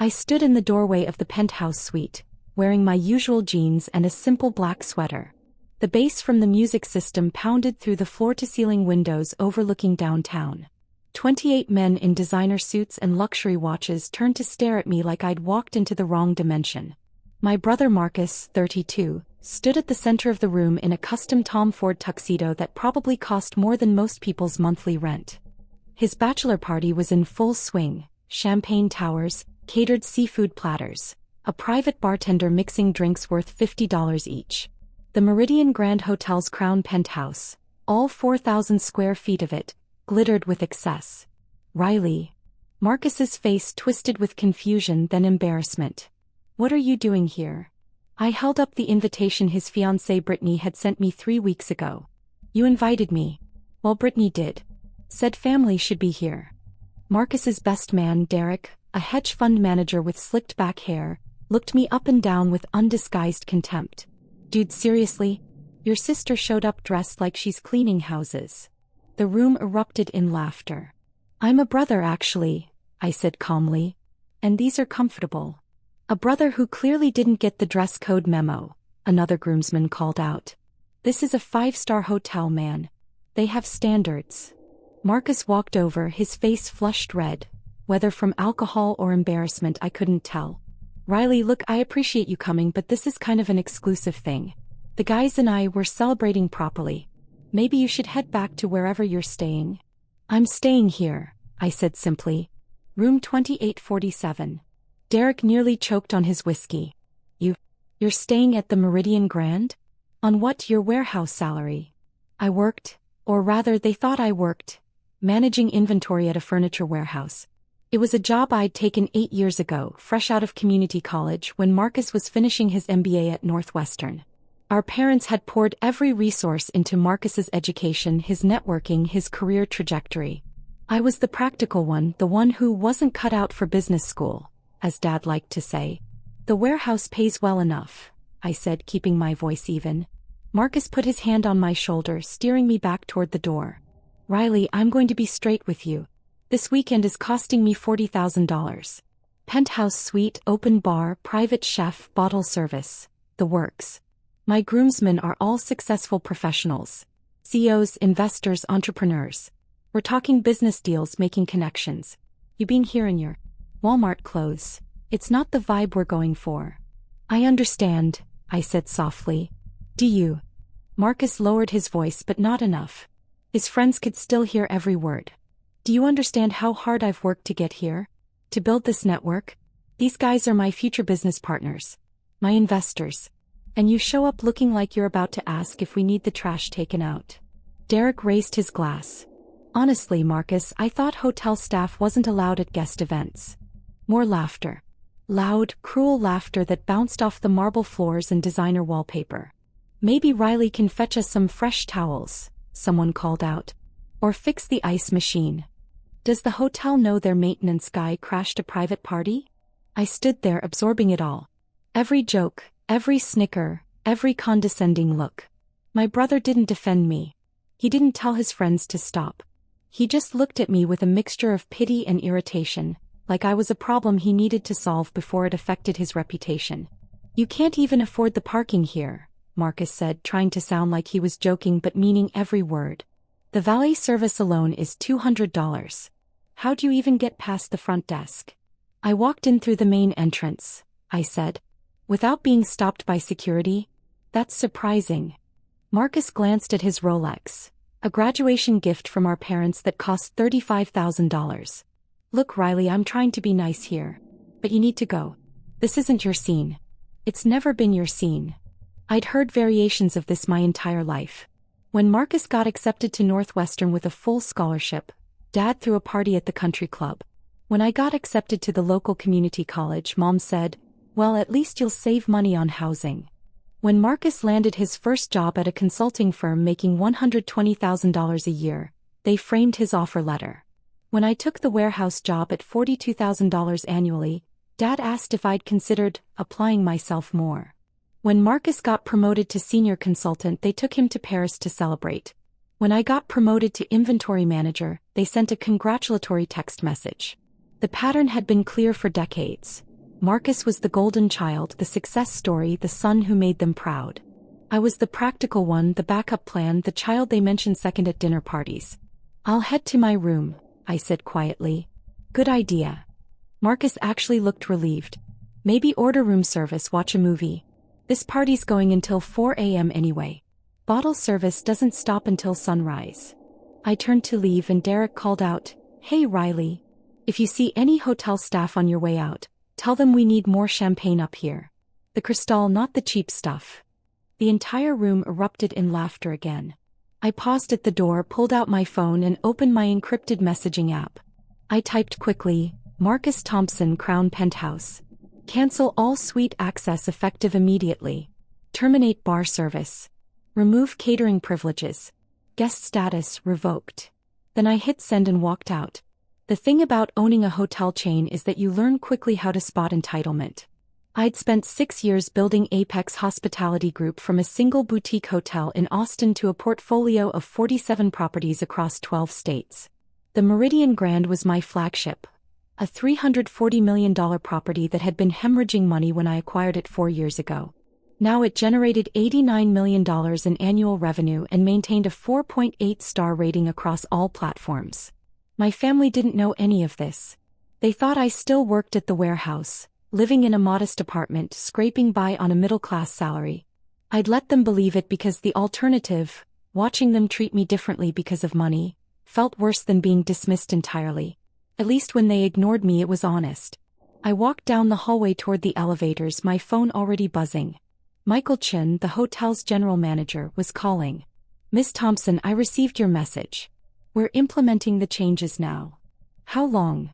I stood in the doorway of the penthouse suite, wearing my usual jeans and a simple black sweater. The bass from the music system pounded through the floor-to-ceiling windows overlooking downtown. 28 men in designer suits and luxury watches turned to stare at me like I'd walked into the wrong dimension. My brother Marcus, 32, stood at the center of the room in a custom Tom Ford tuxedo that probably cost more than most people's monthly rent. His bachelor party was in full swing: champagne towers, catered seafood platters, a private bartender mixing drinks worth $50 each. The Meridian Grand Hotel's crown penthouse, all 4,000 square feet of it, glittered with excess. Riley. Marcus's face twisted with confusion then embarrassment. What are you doing here? I held up the invitation his fiancée Brittany had sent me 3 weeks ago. You invited me. Well, Brittany did. Said family should be here. Marcus's best man, Derek, a hedge fund manager with slicked back hair, looked me up and down with undisguised contempt. Dude, seriously? Your sister showed up dressed like she's cleaning houses. The room erupted in laughter. I'm a brother actually, I said calmly. And these are comfortable. A brother who clearly didn't get the dress code memo, another groomsman called out. This is a 5-star hotel, man. They have standards. Marcus walked over, his face flushed red. Whether from alcohol or embarrassment I couldn't tell. Riley, look, I appreciate you coming, but this is kind of an exclusive thing. The guys and I were celebrating properly. Maybe you should head back to wherever you're staying. I'm staying here, I said simply. Room 2847. Derek nearly choked on his whiskey. You're staying at the Meridian Grand? On what, your warehouse salary? I worked, or rather they thought I worked, managing inventory at a furniture warehouse. It was a job I'd taken 8 years ago, fresh out of community college when Marcus was finishing his MBA at Northwestern. Our parents had poured every resource into Marcus's education, his networking, his career trajectory. I was the practical one, the one who wasn't cut out for business school, as Dad liked to say. The warehouse pays well enough, I said, keeping my voice even. Marcus put his hand on my shoulder, steering me back toward the door. Riley, I'm going to be straight with you. This weekend is costing me $40,000. Penthouse suite, open bar, private chef, bottle service, the works. My groomsmen are all successful professionals. CEOs, investors, entrepreneurs. We're talking business deals, making connections. You being here in your Walmart clothes, it's not the vibe we're going for. I understand, I said softly. Do you? Marcus lowered his voice, but not enough. His friends could still hear every word. Do you understand how hard I've worked to get here? To build this network? These guys are my future business partners. My investors. And you show up looking like you're about to ask if we need the trash taken out. Derek raised his glass. Honestly, Marcus, I thought hotel staff wasn't allowed at guest events. More laughter. Loud, cruel laughter that bounced off the marble floors and designer wallpaper. Maybe Riley can fetch us some fresh towels, someone called out. Or fix the ice machine. Does the hotel know their maintenance guy crashed a private party? I stood there absorbing it all. Every joke, every snicker, every condescending look. My brother didn't defend me. He didn't tell his friends to stop. He just looked at me with a mixture of pity and irritation, like I was a problem he needed to solve before it affected his reputation. You can't even afford the parking here, Marcus said, trying to sound like he was joking but meaning every word. The valet service alone is $200. How do you even get past the front desk? I walked in through the main entrance, I said. Without being stopped by security? That's surprising. Marcus glanced at his Rolex, a graduation gift from our parents that cost $35,000. Look, Riley, I'm trying to be nice here. But you need to go. This isn't your scene. It's never been your scene. I'd heard variations of this my entire life. When Marcus got accepted to Northwestern with a full scholarship, Dad threw a party at the country club. When I got accepted to the local community college, Mom said, well, at least you'll save money on housing. When Marcus landed his first job at a consulting firm making $120,000 a year, they framed his offer letter. When I took the warehouse job at $42,000 annually, Dad asked if I'd considered applying myself more. When Marcus got promoted to senior consultant, they took him to Paris to celebrate. When I got promoted to inventory manager, they sent a congratulatory text message. The pattern had been clear for decades. Marcus was the golden child, the success story, the son who made them proud. I was the practical one, the backup plan, the child they mentioned second at dinner parties. "I'll head to my room," I said quietly. "Good idea." Marcus actually looked relieved. "Maybe order room service, watch a movie. This party's going until 4 a.m. anyway. Bottle service doesn't stop until sunrise." I turned to leave and Derek called out, "Hey Riley. If you see any hotel staff on your way out, tell them we need more champagne up here. The Cristal, not the cheap stuff." The entire room erupted in laughter again. I paused at the door, pulled out my phone and opened my encrypted messaging app. I typed quickly, "Marcus Thompson, Crown Penthouse. Cancel all suite access effective immediately. Terminate bar service. Remove catering privileges. Guest status revoked." Then I hit send and walked out. The thing about owning a hotel chain is that you learn quickly how to spot entitlement. I'd spent 6 years building Apex Hospitality Group from a single boutique hotel in Austin to a portfolio of 47 properties across 12 states. The Meridian Grand was my flagship, a $340 million property that had been hemorrhaging money when I acquired it 4 years ago. Now it generated $89 million in annual revenue and maintained a 4.8-star rating across all platforms. My family didn't know any of this. They thought I still worked at the warehouse, living in a modest apartment, scraping by on a middle-class salary. I'd let them believe it because the alternative, watching them treat me differently because of money, felt worse than being dismissed entirely. At least when they ignored me it was honest. I walked down the hallway toward the elevators, my phone already buzzing. Michael Chin, the hotel's general manager, was calling. "Miss Thompson, I received your message. We're implementing the changes now." "How long?"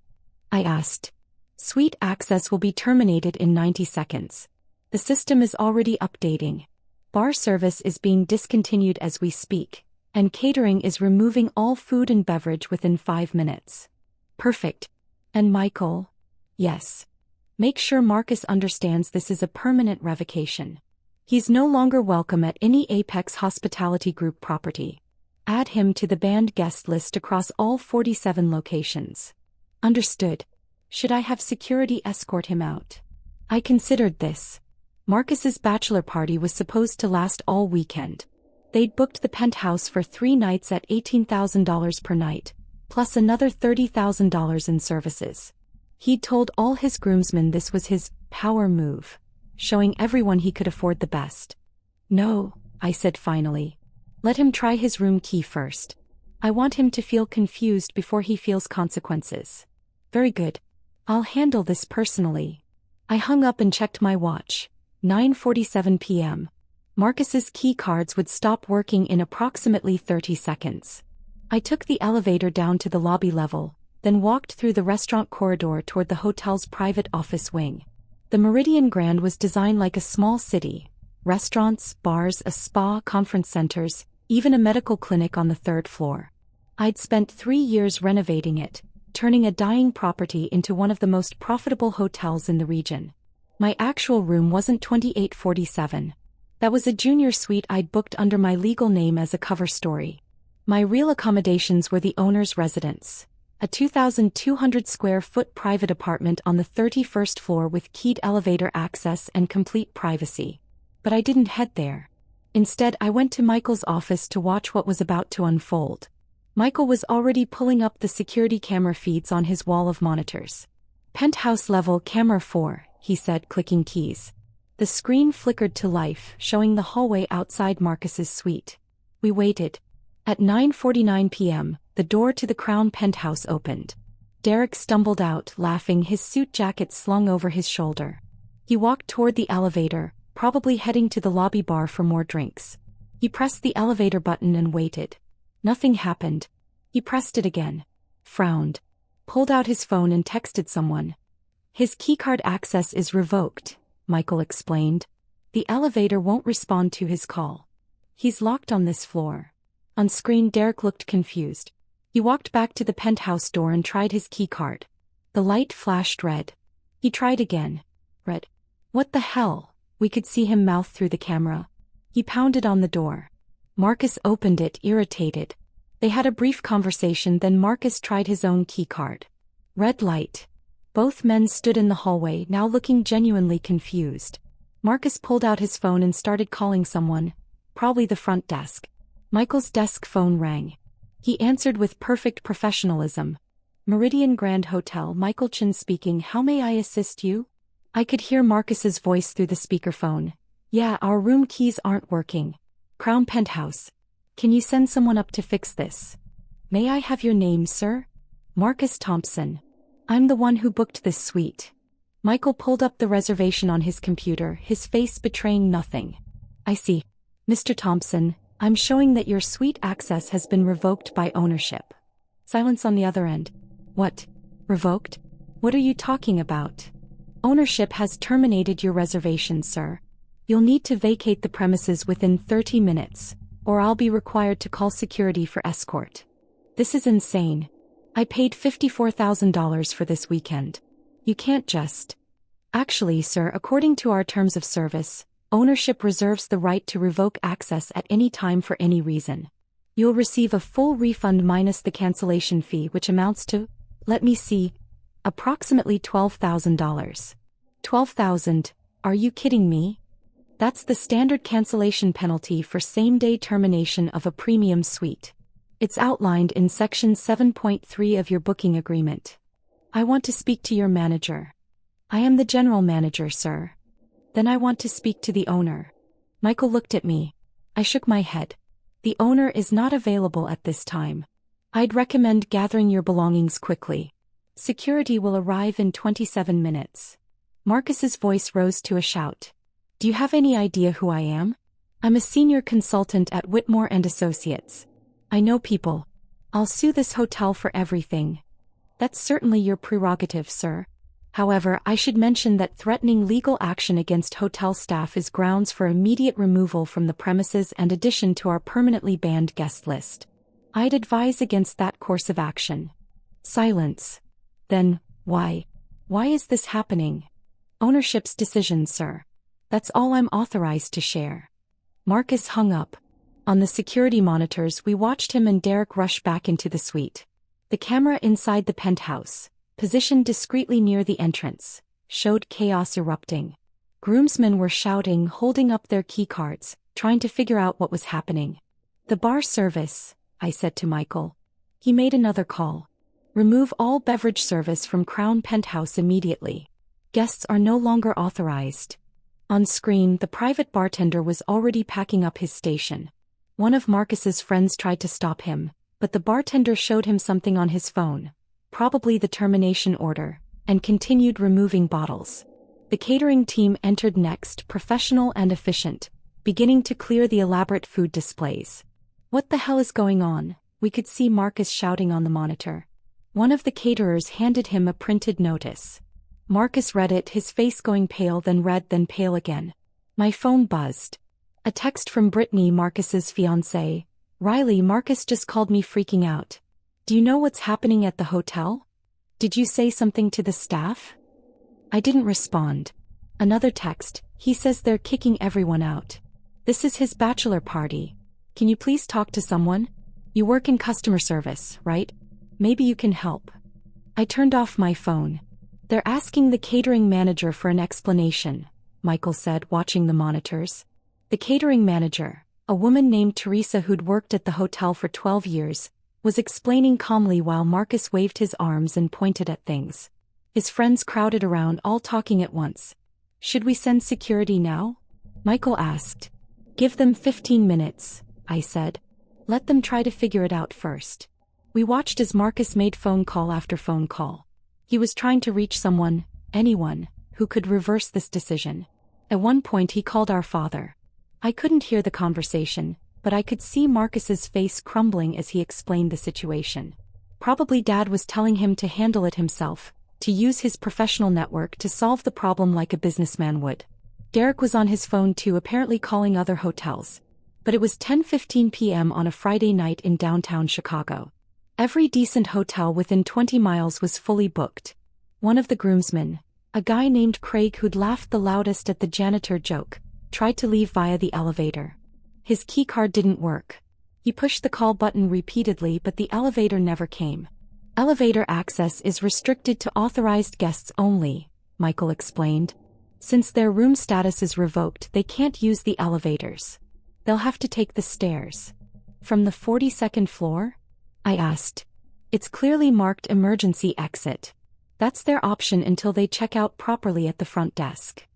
I asked. "Suite access will be terminated in 90 seconds. The system is already updating. Bar service is being discontinued as we speak, and catering is removing all food and beverage within 5 minutes." "Perfect. And Michael?" "Yes. Make sure Marcus understands this is a permanent revocation. He's no longer welcome at any Apex Hospitality Group property. Add him to the banned guest list across all 47 locations." "Understood. Should I have security escort him out?" I considered this. Marcus's bachelor party was supposed to last all weekend. They'd booked the penthouse for 3 nights at $18,000 per night, plus another $30,000 in services. He'd told all his groomsmen this was his power move, showing everyone he could afford the best. "No," I said finally. "Let him try his room key first. I want him to feel confused before he feels consequences." "Very good. I'll handle this personally." I hung up and checked my watch. 9:47 p.m. Marcus's key cards would stop working in approximately 30 seconds. I took the elevator down to the lobby level, then walked through the restaurant corridor toward the hotel's private office wing. The Meridian Grand was designed like a small city. Restaurants, bars, a spa, conference centers, even a medical clinic on the 3rd floor. I'd spent 3 years renovating it, turning a dying property into one of the most profitable hotels in the region. My actual room wasn't 2847. That was a junior suite I'd booked under my legal name as a cover story. My real accommodations were the owner's residence, a 2,200 square foot private apartment on the 31st floor with keyed elevator access and complete privacy. But I didn't head there. Instead, I went to Michael's office to watch what was about to unfold. Michael was already pulling up the security camera feeds on his wall of monitors. "Penthouse level camera 4, he said, clicking keys. The screen flickered to life, showing the hallway outside Marcus's suite. We waited. At 9:49 p.m., the door to the Crown Penthouse opened. Derek stumbled out, laughing, his suit jacket slung over his shoulder. He walked toward the elevator, probably heading to the lobby bar for more drinks. He pressed the elevator button and waited. Nothing happened. He pressed it again, frowned, pulled out his phone and texted someone. "His keycard access is revoked," Michael explained. "The elevator won't respond to his call. He's locked on this floor." On screen, Derek looked confused. He walked back to the penthouse door and tried his keycard. The light flashed red. He tried again. Red. "What the hell?" We could see him mouth through the camera. He pounded on the door. Marcus opened it, irritated. They had a brief conversation, then Marcus tried his own keycard. Red light. Both men stood in the hallway, now looking genuinely confused. Marcus pulled out his phone and started calling someone, probably the front desk. Michael's desk phone rang. He answered with perfect professionalism. Meridian Grand Hotel, Michael Chin speaking. How may I assist you? I could hear Marcus's voice through the speakerphone. Yeah, our room keys aren't working. Crown Penthouse. Can you send someone up to fix this? May I have your name, sir? Marcus Thompson. I'm the one who booked this suite. Michael pulled up the reservation on his computer, his face betraying nothing. I see. Mr. Thompson, I'm showing that your suite access has been revoked by ownership. Silence on the other end. What? Revoked? What are you talking about? Ownership has terminated your reservation, sir. You'll need to vacate the premises within 30 minutes, or I'll be required to call security for escort. This is insane. I paid $54,000 for this weekend. You can't just... Actually, sir, according to our terms of service, ownership reserves the right to revoke access at any time for any reason. You'll receive a full refund minus the cancellation fee, which amounts to, let me see, approximately $12,000. $12,000? Are you kidding me? That's the standard cancellation penalty for same-day termination of a premium suite. It's outlined in Section 7.3 of your booking agreement. I want to speak to your manager. I am the general manager, sir. Then I want to speak to the owner. Michael looked at me. I shook my head. The owner is not available at this time. I'd recommend gathering your belongings quickly. Security will arrive in 27 minutes. Marcus's voice rose to a shout. Do you have any idea who I am? I'm a senior consultant at Whitmore & Associates. I know people. I'll sue this hotel for everything. That's certainly your prerogative, sir. However, I should mention that threatening legal action against hotel staff is grounds for immediate removal from the premises and addition to our permanently banned guest list. I'd advise against that course of action. Silence. Then, why? Why is this happening? Ownership's decision, sir. That's all I'm authorized to share. Marcus hung up. On the security monitors, we watched him and Derek rush back into the suite. The camera inside the penthouse, positioned discreetly near the entrance, showed chaos erupting. Groomsmen were shouting, holding up their keycards, trying to figure out what was happening. The bar service, I said to Michael. He made another call. Remove all beverage service from Crown Penthouse immediately. Guests are no longer authorized. On screen, the private bartender was already packing up his station. One of Marcus's friends tried to stop him, but the bartender showed him something on his phone, probably the termination order, and continued removing bottles. The catering team entered next, professional and efficient, beginning to clear the elaborate food displays. What the hell is going on? We could see Marcus shouting on the monitor. One of the caterers handed him a printed notice. Marcus read it, his face going pale, then red, then pale again. My phone buzzed. A text from Brittany, Marcus's fiancée. Riley, Marcus just called me freaking out. Do you know what's happening at the hotel? Did you say something to the staff? I didn't respond. Another text. He says they're kicking everyone out. This is his bachelor party. Can you please talk to someone? You work in customer service, right? Maybe you can help. I turned off my phone. They're asking the catering manager for an explanation, Michael said, watching the monitors. The catering manager, a woman named Teresa who'd worked at the hotel for 12 years, was explaining calmly while Marcus waved his arms and pointed at things. His friends crowded around, all talking at once. Should we send security now? Michael asked. Give them 15 minutes, I said. Let them try to figure it out first. We watched as Marcus made phone call after phone call. He was trying to reach someone, anyone, who could reverse this decision. At one point he called our father. I couldn't hear the conversation, but I could see Marcus's face crumbling as he explained the situation. Probably Dad was telling him to handle it himself, to use his professional network to solve the problem like a businessman would. Derek was on his phone too, apparently calling other hotels. But it was 10:15 p.m. on a Friday night in downtown Chicago. Every decent hotel within 20 miles was fully booked. One of the groomsmen, a guy named Craig who'd laughed the loudest at the janitor joke, tried to leave via the elevator. His keycard didn't work. He pushed the call button repeatedly, but the elevator never came. Elevator access is restricted to authorized guests only, Michael explained. Since their room status is revoked, they can't use the elevators. They'll have to take the stairs. From the 42nd floor? I asked. It's clearly marked emergency exit. That's their option until they check out properly at the front desk.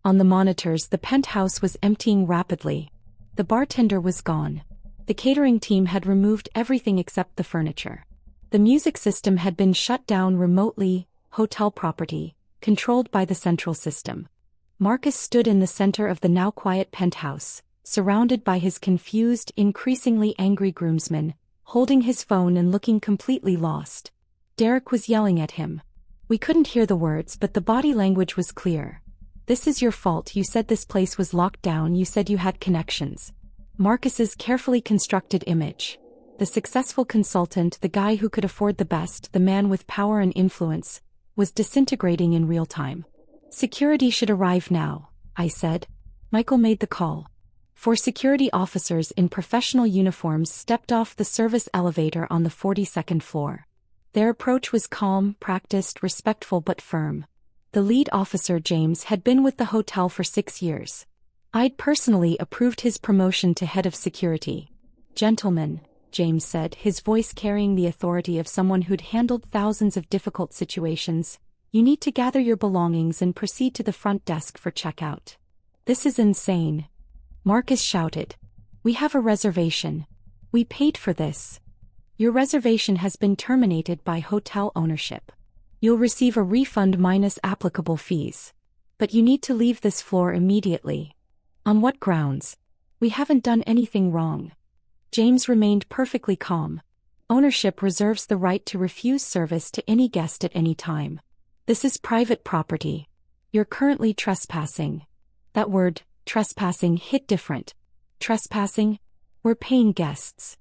On the monitors, the penthouse was emptying rapidly. The bartender was gone. The catering team had removed everything except the furniture. The music system had been shut down remotely, hotel property, controlled by the central system. Marcus stood in the center of the now quiet penthouse, surrounded by his confused, increasingly angry groomsmen, holding his phone and looking completely lost. Derek was yelling at him. We couldn't hear the words, but the body language was clear. This is your fault. You said this place was locked down. You said you had connections. Marcus's carefully constructed image. The successful consultant, the guy who could afford the best, the man with power and influence, was disintegrating in real time. Security should arrive now, I said. Michael made the call. 4 security officers in professional uniforms stepped off the service elevator on the 42nd floor. Their approach was calm, practiced, respectful but firm. The lead officer, James, had been with the hotel for 6 years. I'd personally approved his promotion to head of security. Gentlemen, James said, his voice carrying the authority of someone who'd handled thousands of difficult situations, you need to gather your belongings and proceed to the front desk for checkout. This is insane. Marcus shouted. We have a reservation. We paid for this. Your reservation has been terminated by hotel ownership. You'll receive a refund minus applicable fees. But you need to leave this floor immediately. On what grounds? We haven't done anything wrong. James remained perfectly calm. Ownership reserves the right to refuse service to any guest at any time. This is private property. You're currently trespassing. That word, trespassing, hit different. Trespassing? We're paying guests.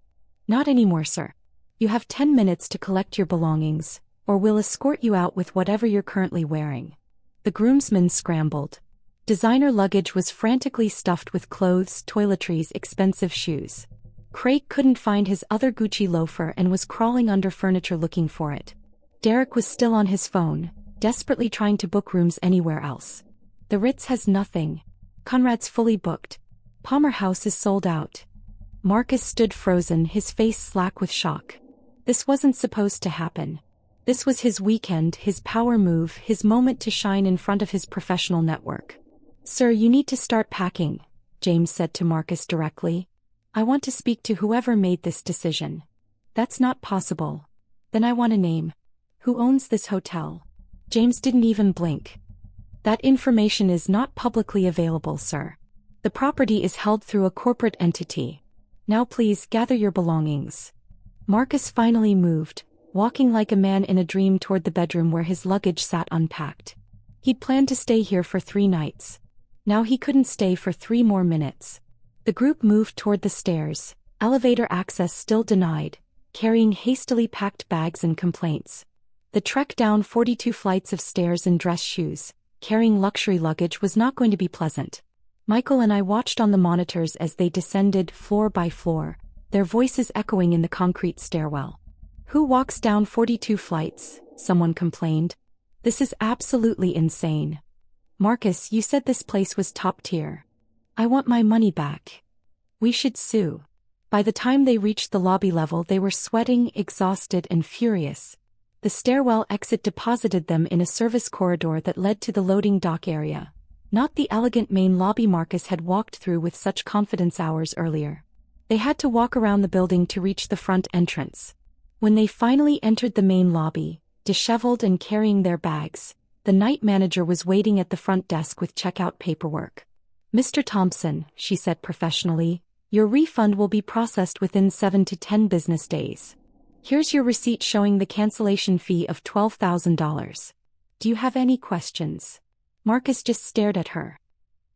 Not anymore, sir. You have 10 minutes to collect your belongings, or we'll escort you out with whatever you're currently wearing. The groomsmen scrambled. Designer luggage was frantically stuffed with clothes, toiletries, expensive shoes. Craig couldn't find his other Gucci loafer and was crawling under furniture looking for it. Derek was still on his phone, desperately trying to book rooms anywhere else. The Ritz has nothing. Conrad's fully booked. Palmer House is sold out. Marcus stood frozen, his face slack with shock. This wasn't supposed to happen. This was his weekend, his power move, his moment to shine in front of his professional network. Sir, you need to start packing, James said to Marcus directly. I want to speak to whoever made this decision. That's not possible. Then I want a name. Who owns this hotel? James didn't even blink. That information is not publicly available, sir. The property is held through a corporate entity. Now please gather your belongings. Marcus finally moved, walking like a man in a dream toward the bedroom where his luggage sat unpacked. He'd planned to stay here for 3 nights. Now he couldn't stay for 3 more minutes. The group moved toward the stairs, elevator access still denied, carrying hastily packed bags and complaints. The trek down 42 flights of stairs in dress shoes, carrying luxury luggage, was not going to be pleasant. Michael and I watched on the monitors as they descended floor by floor, their voices echoing in the concrete stairwell. Who walks down 42 flights? Someone complained. This is absolutely insane. Marcus, you said this place was top tier. I want my money back. We should sue. By the time they reached the lobby level, they were sweating, exhausted, and furious. The stairwell exit deposited them in a service corridor that led to the loading dock area. Not the elegant main lobby Marcus had walked through with such confidence hours earlier. They had to walk around the building to reach the front entrance. When they finally entered the main lobby, disheveled and carrying their bags, the night manager was waiting at the front desk with checkout paperwork. Mr. Thompson, she said professionally, your refund will be processed within 7 to 10 business days. Here's your receipt showing the cancellation fee of $12,000. Do you have any questions? Marcus just stared at her.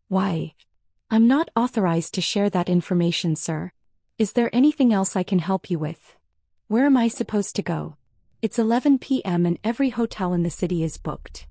Why? I'm not authorized to share that information, sir. Is there anything else I can help you with? Where am I supposed to go? It's 11 p.m. and every hotel in the city is booked.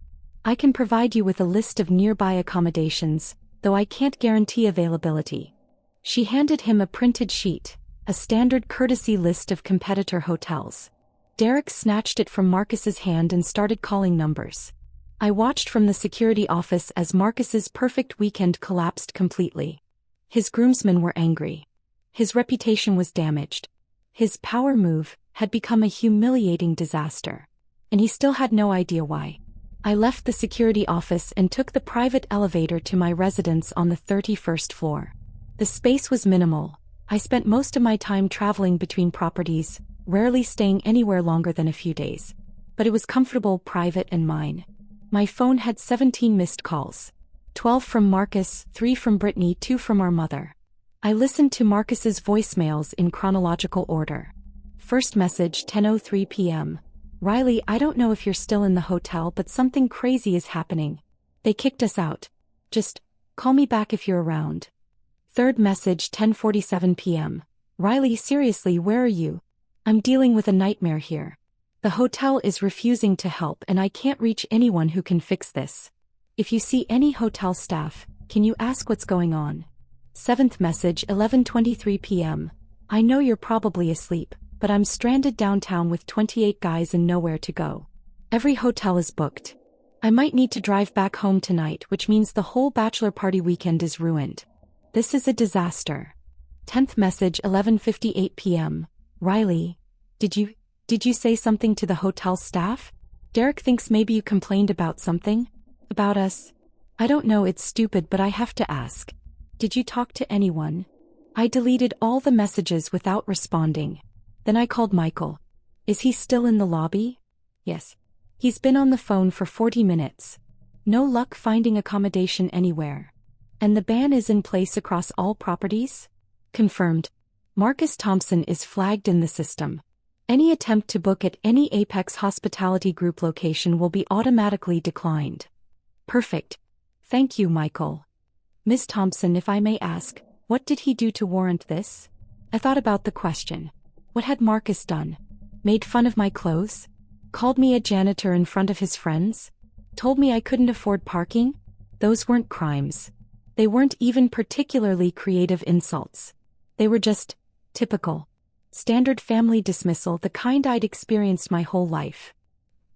I can provide you with a list of nearby accommodations, though I can't guarantee availability. She handed him a printed sheet, a standard courtesy list of competitor hotels. Derek snatched it from Marcus's hand and started calling numbers. I watched from the security office as Marcus's perfect weekend collapsed completely. His groomsmen were angry. His reputation was damaged. His power move had become a humiliating disaster. And he still had no idea why. I left the security office and took the private elevator to my residence on the 31st floor. The space was minimal. I spent most of my time traveling between properties, rarely staying anywhere longer than a few days. But it was comfortable, private, and mine. My phone had 17 missed calls. 12 from Marcus, 3 from Brittany, 2 from our mother. I listened to Marcus's voicemails in chronological order. First message, 10:03 p.m. Riley, I don't know if you're still in the hotel, but something crazy is happening. They kicked us out. Just call me back if you're around. Third message, 10:47 p.m. Riley, seriously, where are you? I'm dealing with a nightmare here. The hotel is refusing to help and I can't reach anyone who can fix this. If you see any hotel staff, can you ask what's going on? Seventh message, 11:23 p.m. I know you're probably asleep, but I'm stranded downtown with 28 guys and nowhere to go. Every hotel is booked. I might need to drive back home tonight, which means the whole bachelor party weekend is ruined. This is a disaster. 10th message, 11:58 p.m. Riley, did you say something to the hotel staff? Derek thinks maybe you complained about something? About us? I don't know, it's stupid, but I have to ask. Did you talk to anyone? I deleted all the messages without responding. Then I called Michael. Is he still in the lobby? Yes. He's been on the phone for 40 minutes. No luck finding accommodation anywhere. And the ban is in place across all properties? Confirmed. Marcus Thompson is flagged in the system. Any attempt to book at any Apex Hospitality Group location will be automatically declined. Perfect. Thank you, Michael. Miss Thompson, if I may ask, what did he do to warrant this? I thought about the question. What had Marcus done? Made fun of my clothes? Called me a janitor in front of his friends? Told me I couldn't afford parking? Those weren't crimes. They weren't even particularly creative insults. They were just typical. Standard family dismissal, the kind I'd experienced my whole life.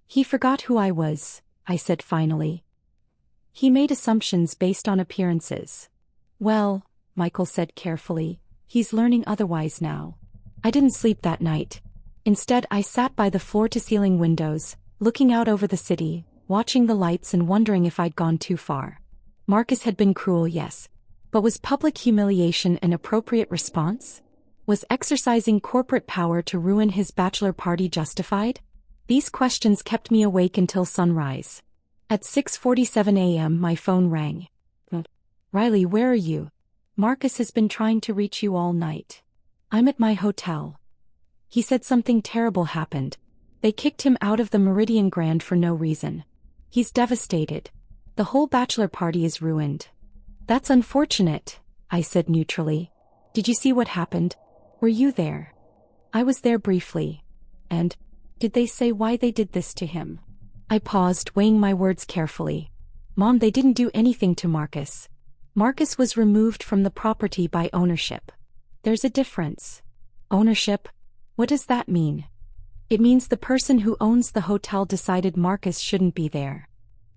He forgot who I was, I said finally. He made assumptions based on appearances. Well, Michael said carefully, he's learning otherwise now. I didn't sleep that night. Instead, I sat by the floor-to-ceiling windows, looking out over the city, watching the lights and wondering if I'd gone too far. Marcus had been cruel, yes. But was public humiliation an appropriate response? Was exercising corporate power to ruin his bachelor party justified? These questions kept me awake until sunrise. At 6:47 a.m. my phone rang. Riley, where are you? Marcus has been trying to reach you all night. I'm at my hotel. He said something terrible happened. They kicked him out of the Meridian Grand for no reason. He's devastated. The whole bachelor party is ruined. That's unfortunate, I said neutrally. Did you see what happened? Were you there? I was there briefly. And, did they say why they did this to him? I paused, weighing my words carefully. Mom, they didn't do anything to Marcus. Marcus was removed from the property by ownership. There's a difference. Ownership? What does that mean? It means the person who owns the hotel decided Marcus shouldn't be there.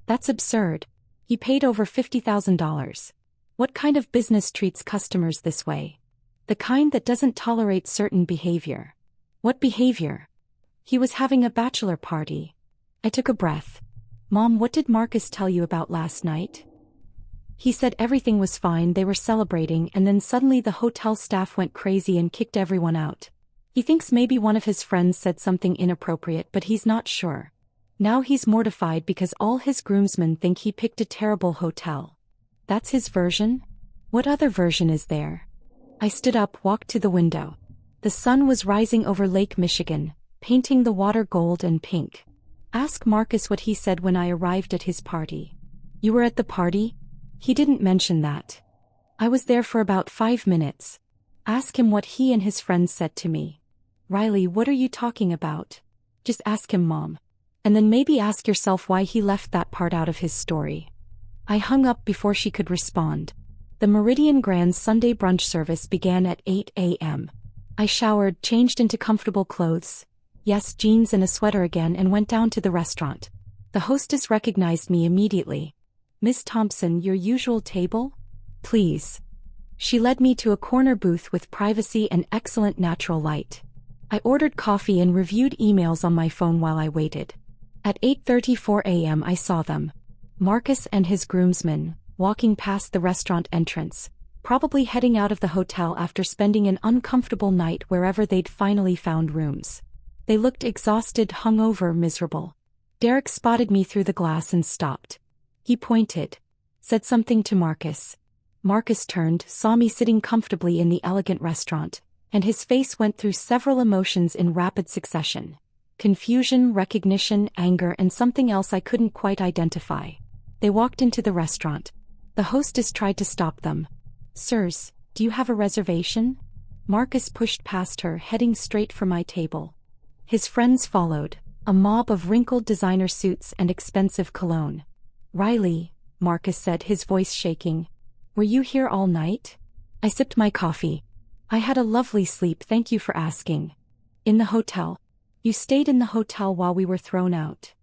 That's absurd. He paid over $50,000. What kind of business treats customers this way? The kind that doesn't tolerate certain behavior. What behavior? He was having a bachelor party. I took a breath. Mom, what did Marcus tell you about last night? He said everything was fine, they were celebrating, and then suddenly the hotel staff went crazy and kicked everyone out. He thinks maybe one of his friends said something inappropriate, but he's not sure. Now he's mortified because all his groomsmen think he picked a terrible hotel. That's his version? What other version is there? I stood up, walked to the window. The sun was rising over Lake Michigan, painting the water gold and pink. Ask Marcus what he said when I arrived at his party. You were at the party? He didn't mention that. I was there for about 5 minutes. Ask him what he and his friends said to me. Riley, what are you talking about? Just ask him, Mom. And then maybe ask yourself why he left that part out of his story. I hung up before she could respond. The Meridian Grand Sunday brunch service began at 8 a.m. I showered, changed into comfortable clothes. Yes, jeans and a sweater again, and went down to the restaurant. The hostess recognized me immediately. Miss Thompson, your usual table? Please. She led me to a corner booth with privacy and excellent natural light. I ordered coffee and reviewed emails on my phone while I waited. At 8:34 a.m. I saw them. Marcus and his groomsmen, walking past the restaurant entrance, probably heading out of the hotel after spending an uncomfortable night wherever they'd finally found rooms. They looked exhausted, hungover, miserable. Derek spotted me through the glass and stopped. He pointed, said something to Marcus. Marcus turned, saw me sitting comfortably in the elegant restaurant, and his face went through several emotions in rapid succession. Confusion, recognition, anger, and something else I couldn't quite identify. They walked into the restaurant. The hostess tried to stop them. Sirs, do you have a reservation? Marcus pushed past her, heading straight for my table. His friends followed, a mob of wrinkled designer suits and expensive cologne. Riley, Marcus said, his voice shaking. Were you here all night? I sipped my coffee. I had a lovely sleep, thank you for asking. In the hotel. You stayed in the hotel while we were thrown out.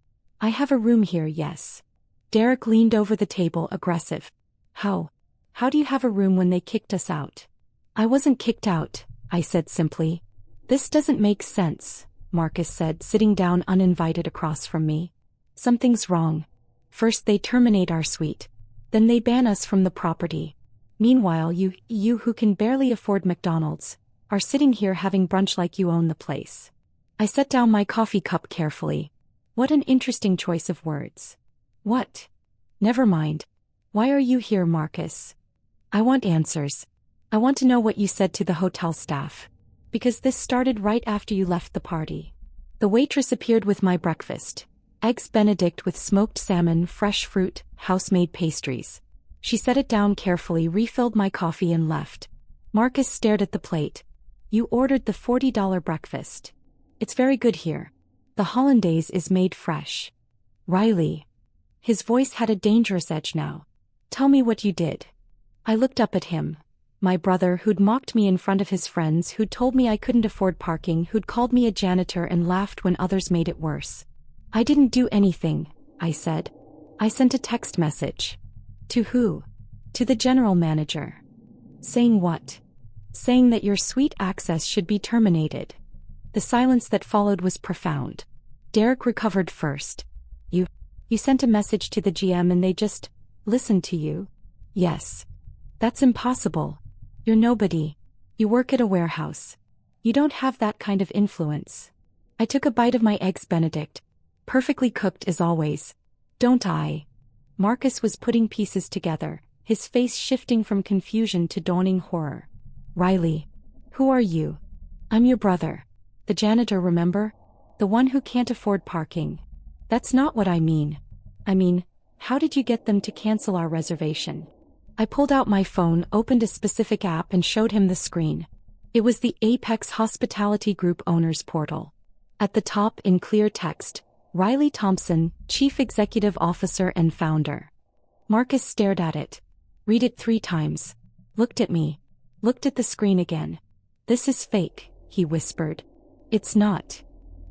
I have a room here, yes. Derek leaned over the table, aggressive. How do you have a room when they kicked us out? I wasn't kicked out, I said simply. This doesn't make sense, Marcus said, sitting down uninvited across from me. Something's wrong. First they terminate our suite. Then they ban us from the property. Meanwhile you who can barely afford McDonald's, are sitting here having brunch like you own the place. I set down my coffee cup carefully. What an interesting choice of words. What? Never mind. Why are you here, Marcus? I want answers. I want to know what you said to the hotel staff. Because this started right after you left the party. The waitress appeared with my breakfast. Eggs Benedict with smoked salmon, fresh fruit, house-made pastries. She set it down carefully, refilled my coffee and left. Marcus stared at the plate. You ordered the $40 breakfast. It's very good here. The hollandaise is made fresh. Riley. His voice had a dangerous edge now. Tell me what you did. I looked up at him. My brother, who'd mocked me in front of his friends, who'd told me I couldn't afford parking, who'd called me a janitor and laughed when others made it worse. I didn't do anything, I said. I sent a text message. To who? To the general manager. Saying what? Saying that your suite access should be terminated. The silence that followed was profound. Derek recovered first. You sent a message to the GM and they just listened to you? Yes. That's impossible. You're nobody. You work at a warehouse. You don't have that kind of influence. I took a bite of my eggs Benedict. Perfectly cooked as always. Don't I? Marcus was putting pieces together, his face shifting from confusion to dawning horror. Riley. Who are you? I'm your brother. The janitor, remember? The one who can't afford parking. That's not what I mean. I mean, how did you get them to cancel our reservation? I pulled out my phone, opened a specific app and showed him the screen. It was the Apex Hospitality Group Owners Portal. At the top, in clear text, Riley Thompson, Chief Executive Officer and Founder. Marcus stared at it. Read it 3 times. Looked at me. Looked at the screen again. This is fake, he whispered. It's not.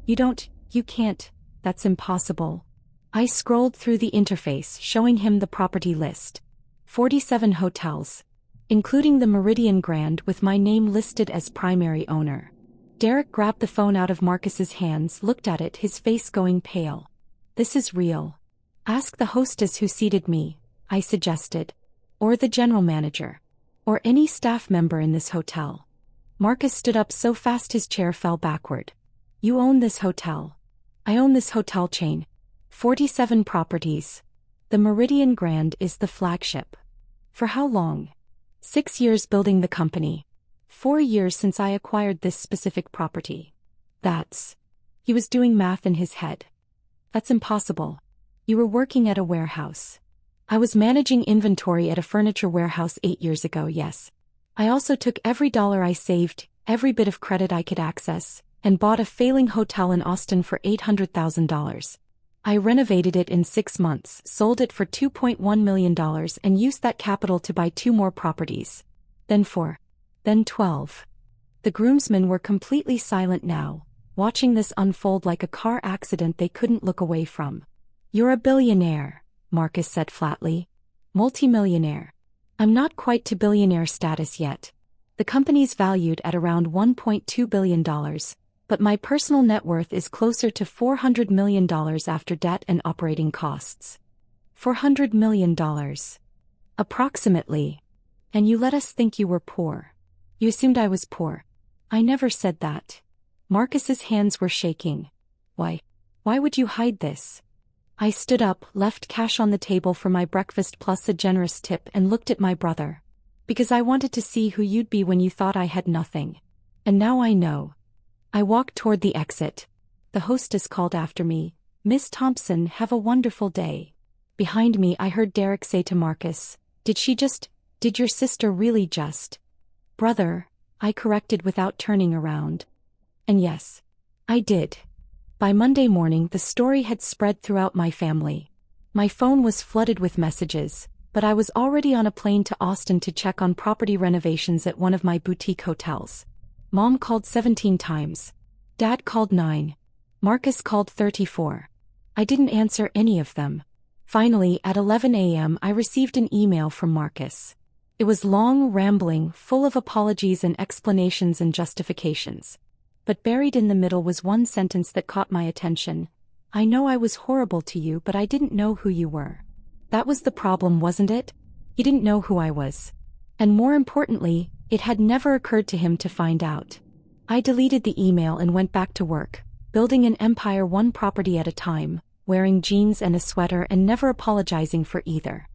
You can't, that's impossible. I scrolled through the interface, showing him the property list. 47 hotels, including the Meridian Grand with my name listed as primary owner. Derek grabbed the phone out of Marcus's hands, looked at it, his face going pale. This is real. Ask the hostess who seated me, I suggested. Or the general manager. Or any staff member in this hotel. Marcus stood up so fast his chair fell backward. You own this hotel. I own this hotel chain. 47 properties. The Meridian Grand is the flagship. For how long? 6 years building the company. 4 years since I acquired this specific property. He was doing math in his head. That's impossible. You were working at a warehouse. I was managing inventory at a furniture warehouse 8 years ago, yes. I also took every dollar I saved, every bit of credit I could access, and bought a failing hotel in Austin for $800,000. I renovated it in 6 months, sold it for $2.1 million and used that capital to buy 2 more properties. Then 4. Then 12. The groomsmen were completely silent now, watching this unfold like a car accident they couldn't look away from. "You're a billionaire," Marcus said flatly. "Multimillionaire. I'm not quite to billionaire status yet. The company's valued at around $1.2 billion, but my personal net worth is closer to $400 million after debt and operating costs." $400 million. Approximately. "And you let us think you were poor. You assumed I was poor." "I never said that." Marcus's hands were shaking. Why would you hide this?" I stood up, left cash on the table for my breakfast plus a generous tip, and looked at my brother. "Because I wanted to see who you'd be when you thought I had nothing. And now I know." I walked toward the exit. The hostess called after me, "Miss Thompson, have a wonderful day." Behind me I heard Derek say to Marcus, Did your sister really just?" "Brother," I corrected without turning around. And yes, I did. By Monday morning the story had spread throughout my family. My phone was flooded with messages, but I was already on a plane to Austin to check on property renovations at one of my boutique hotels. Mom called 17 times. Dad called 9. Marcus called 34. I didn't answer any of them. Finally, at 11 a.m. I received an email from Marcus. It was long, rambling, full of apologies and explanations and justifications. But buried in the middle was one sentence that caught my attention. "I know I was horrible to you, but I didn't know who you were." That was the problem, wasn't it? He didn't know who I was. And more importantly, it had never occurred to him to find out. I deleted the email and went back to work, building an empire one property at a time, wearing jeans and a sweater and never apologizing for either.